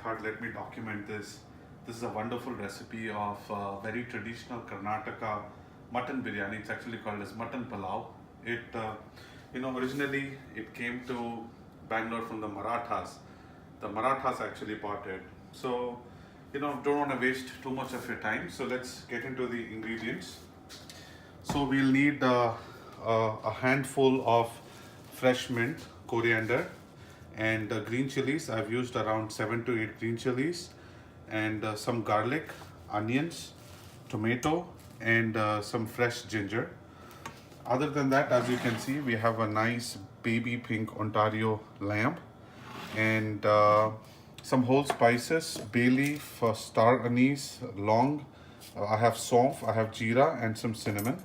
thought, let me document this. This is a wonderful recipe of very traditional Karnataka mutton biryani. It's actually called as mutton palau. Originally it came to Bangalore from the Marathas. The Marathas actually bought it. So, don't want to waste too much of your time. So let's get into the ingredients. So we'll need a handful of fresh mint, coriander, and green chilies. I've used around 7 to 8 green chilies, and some garlic, onions, tomato, and some fresh ginger. Other than that, as you can see, we have a nice baby pink Ontario lamb, and some whole spices, bay leaf, star anise, long. I have saunf, I have jeera, and some cinnamon.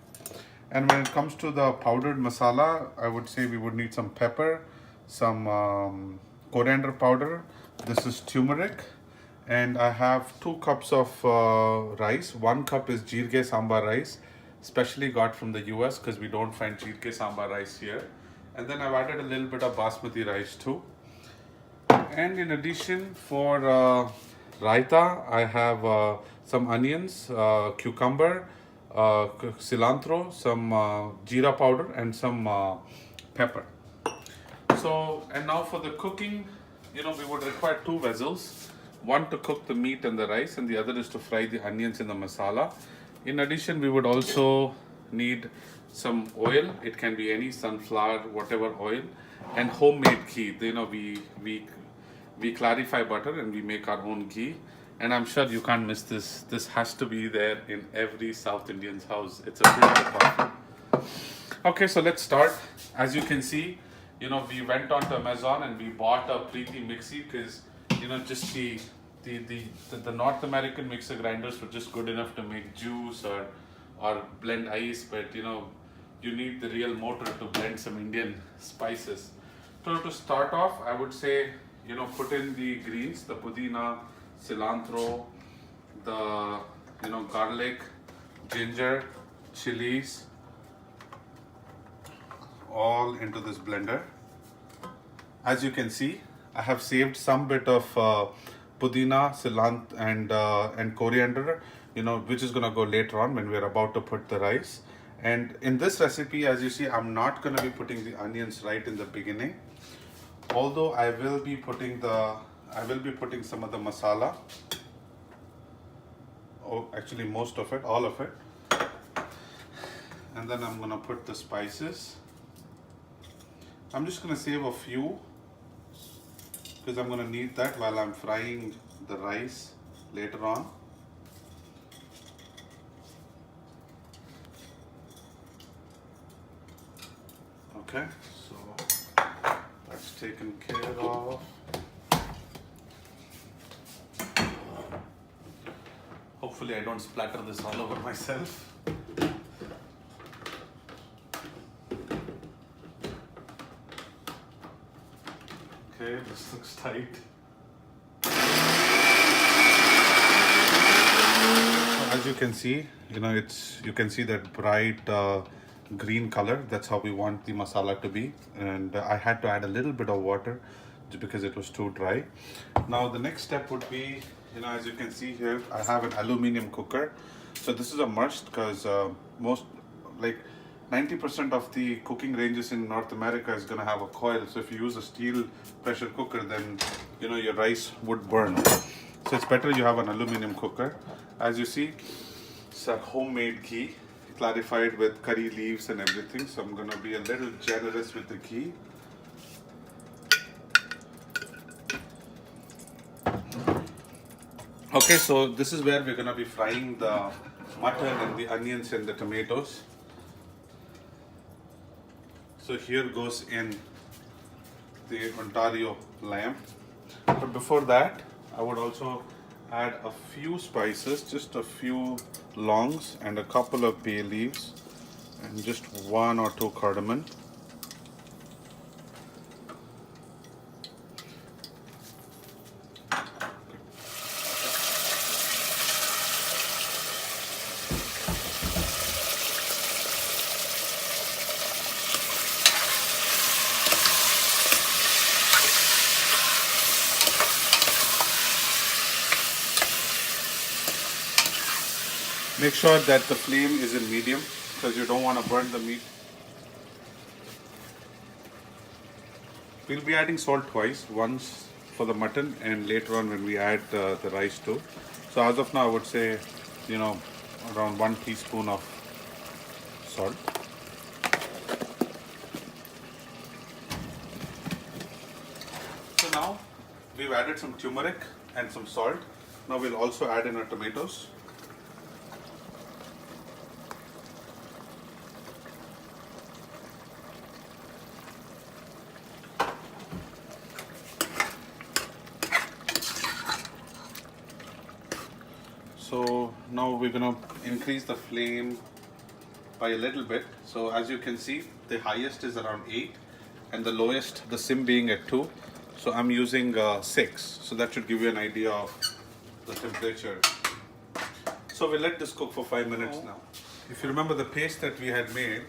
And when it comes to the powdered masala, I would say we would need some pepper, some coriander powder. This is turmeric. And I have 2 cups of rice. 1 cup is jirge sambar rice, specially got from the US because we don't find jirge sambar rice here. And then I've added a little bit of basmati rice too. And in addition, for raita, I have some onions, cucumber, cilantro, some jeera powder, and some pepper. So, and now for the cooking, we would require 2 vessels. One to cook the meat and the rice, and the other is to fry the onions in the masala. In addition, we would also need some oil. It can be any sunflower, whatever oil, and homemade ghee. We clarify butter and we make our own ghee. And I'm sure you can't miss this. This has to be there in every South Indian's house. It's a pretty powerful. Okay, so let's start. As you can see, we went on to Amazon and we bought a Preeti mixie because, just the North American mixer grinders were just good enough to make juice or blend ice, but you need the real motor to blend some Indian spices. So to start off, I would say, put in the greens, the pudina, cilantro, the garlic, ginger, chilies, all into this blender. As you can see, I have saved some bit of pudina, cilantro, and coriander, which is gonna go later on when we're about to put the rice. And in this recipe, as you see, I'm not gonna be putting the onions right in the beginning. Although I will be putting some of the masala. Oh, actually most of it, all of it. And then I'm gonna put the spices. I'm just gonna save a few because I'm gonna need that while I'm frying the rice later on. Okay, so that's taken care of. Hopefully I don't splatter this all over myself. Okay, this looks tight. As you can see, you can see that bright green color. That's how we want the masala to be. And I had to add a little bit of water just because it was too dry. Now the next step would be, as you can see here, I have an aluminum cooker. So this is a must because most, like 90% of the cooking ranges in North America is going to have a coil. So if you use a steel pressure cooker, then your rice would burn. So it's better you have an aluminum cooker. As you see, it's a homemade ghee, clarified with curry leaves and everything. So I'm going to be a little generous with the ghee. Okay, so this is where we're going to be frying the mutton and the onions and the tomatoes. So here goes in the Ontario lamb. But before that, I would also add a few spices, just a few longs and a couple of bay leaves and just 1 or 2 cardamom. Make sure that the flame is in medium because you don't want to burn the meat. We'll be adding salt twice, once for the mutton and later on when we add the rice too. So as of now, I would say, around 1 teaspoon of salt. So now we've added some turmeric and some salt. Now we'll also add in our tomatoes. So now we're gonna increase the flame by a little bit. So as you can see, the highest is around 8 and the lowest, the sim being at 2. So I'm using 6. So that should give you an idea of the temperature. So we'll let this cook for 5 minutes now. If you remember the paste that we had made,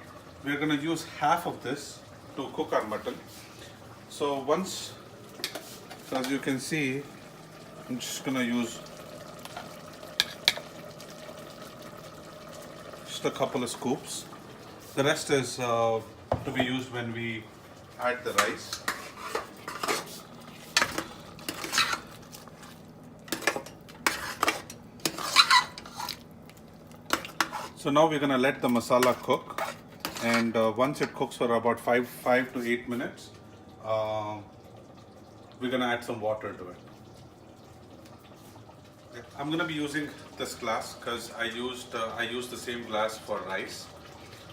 we're gonna use half of this to cook our mutton. So as you can see, I'm just gonna use a couple of scoops. The rest is to be used when we add the rice. So now we're going to let the masala cook, and once it cooks for about 5 to 8 minutes, we're going to add some water to it. I'm going to be using this glass because I used the same glass for rice.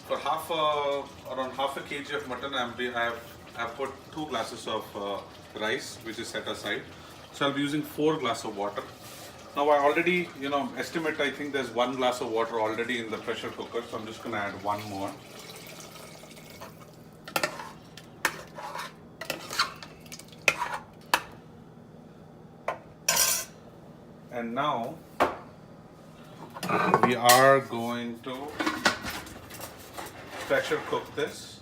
For around half a kg of mutton, I've put 2 glasses of rice, which is set aside. So I'll be using 4 glasses of water. Now I already, estimate, I think there's 1 glass of water already in the pressure cooker, so I'm just going to add 1 more. And now we are going to pressure cook this.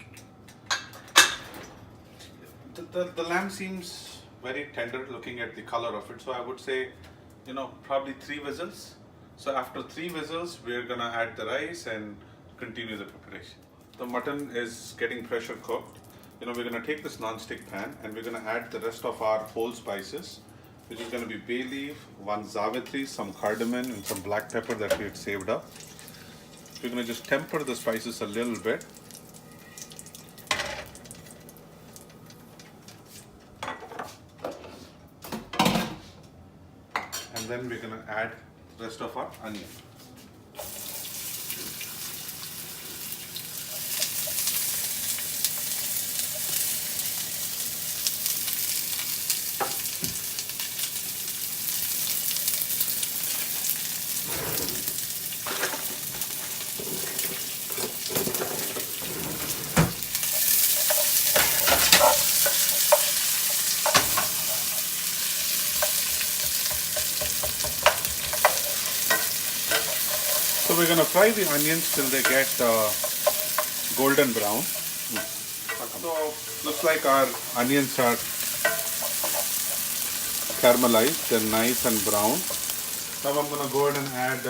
The lamb seems very tender looking at the color of it, so I would say, probably 3 whistles. So after 3 whistles, we're gonna add the rice and continue the preparation. The mutton is getting pressure cooked. We're gonna take this non-stick pan and we're gonna add the rest of our whole spices, which is going to be bay leaf, 1 zavitri, some cardamom, and some black pepper that we had saved up. We're going to just temper the spices a little bit. And then we're going to add the rest of our onion. So we're going to fry the onions till they get golden brown. So looks like our onions are caramelized, they're nice and brown. Now I'm going to go ahead and add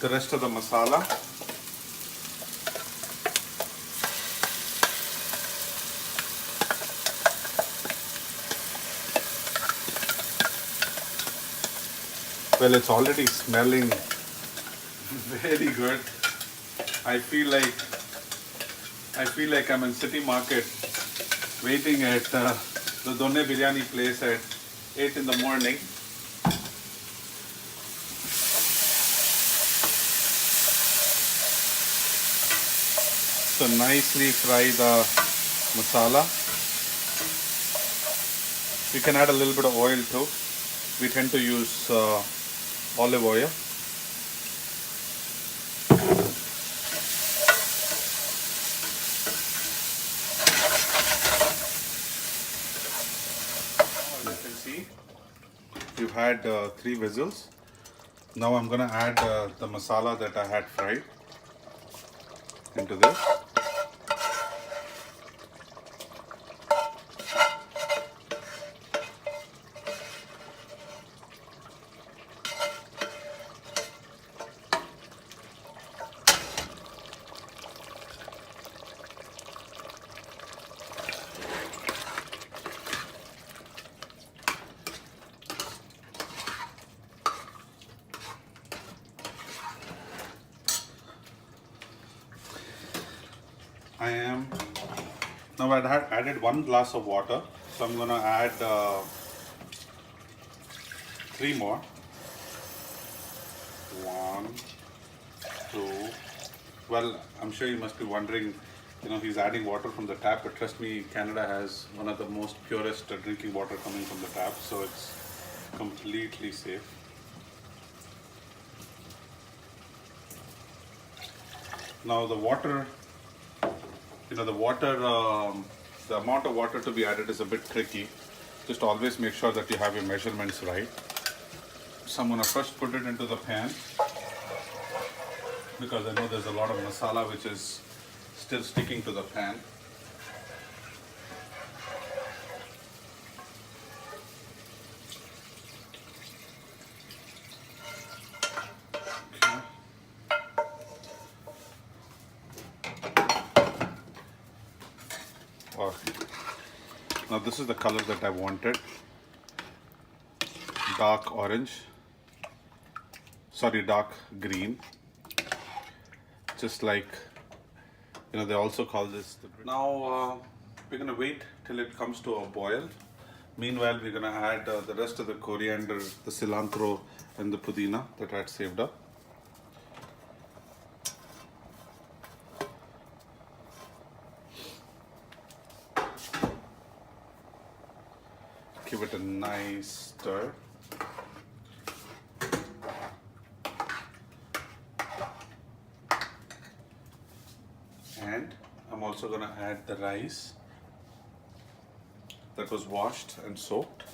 the rest of the masala. Well, it's already smelling very good. I feel like I'm in City Market waiting at the Donne Biryani place at 8 in the morning. So nicely fry the masala. You can add a little bit of oil too. We tend to use olive oil. We've had 3 whistles. Now I'm going to add the masala that I had fried into this. I am now I had added 1 glass of water, so I'm gonna add 3 more. 1, 2. Well, I'm sure you must be wondering, he's adding water from the tap, but trust me, Canada has one of the most purest drinking water coming from the tap, so it's completely safe. Now the water, the amount of water to be added is a bit tricky. Just always make sure that you have your measurements right. So I'm going to first put it into the pan, because I know there's a lot of masala which is still sticking to the pan. Now this is the color that I wanted. Dark orange. Sorry, dark green. Just like, they also call this. Now we're going to wait till it comes to a boil. Meanwhile, we're going to add the rest of the coriander, the cilantro and the pudina that I had saved up. Give it a nice stir. And I'm also going to add the rice that was washed and soaked.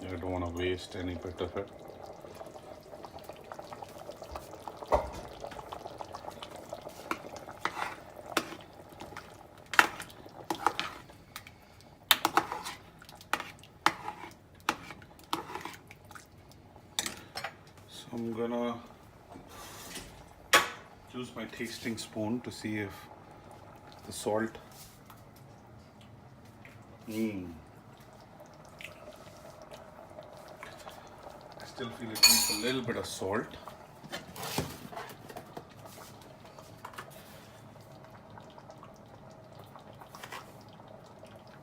I don't want to waste any bit of it. So I'm gonna use my tasting spoon to see if the salt. I still feel it needs a little bit of salt.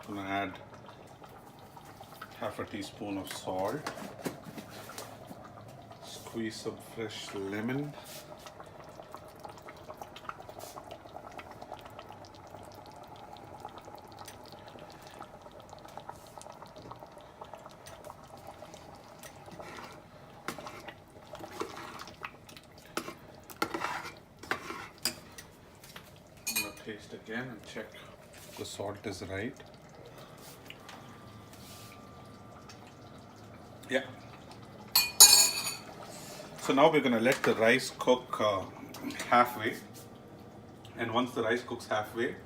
I'm gonna add half a teaspoon of salt. Squeeze some fresh lemon. Taste again and check the salt is right. Yeah. So now we're going to let the rice cook halfway, and once the rice cooks halfway,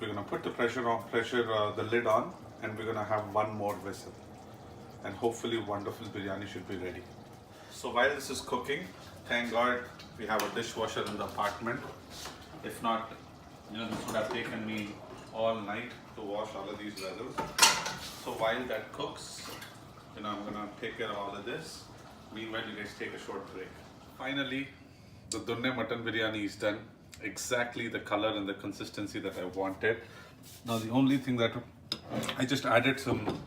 we're going to put the the lid on, and we're going to have one more whistle, and hopefully wonderful biryani should be ready. So while this is cooking, thank God we have a dishwasher in the apartment. If not, this would have taken me all night to wash all of these vessels. So while that cooks, I'm gonna take care of all of this. Meanwhile, you guys take a short break. Finally, the Donne Mutton Biryani is done. Exactly the color and the consistency that I wanted. Now the only thing that I just added some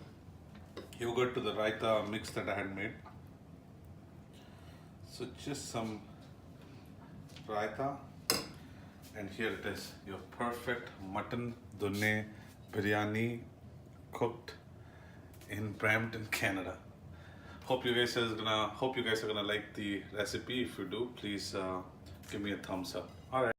yogurt to the raita mix that I had made. So just some raita. And here it is, your perfect mutton donne biryani cooked in Brampton, Canada. Hope you guys are gonna like the recipe. If you do, please give me a thumbs up. All right.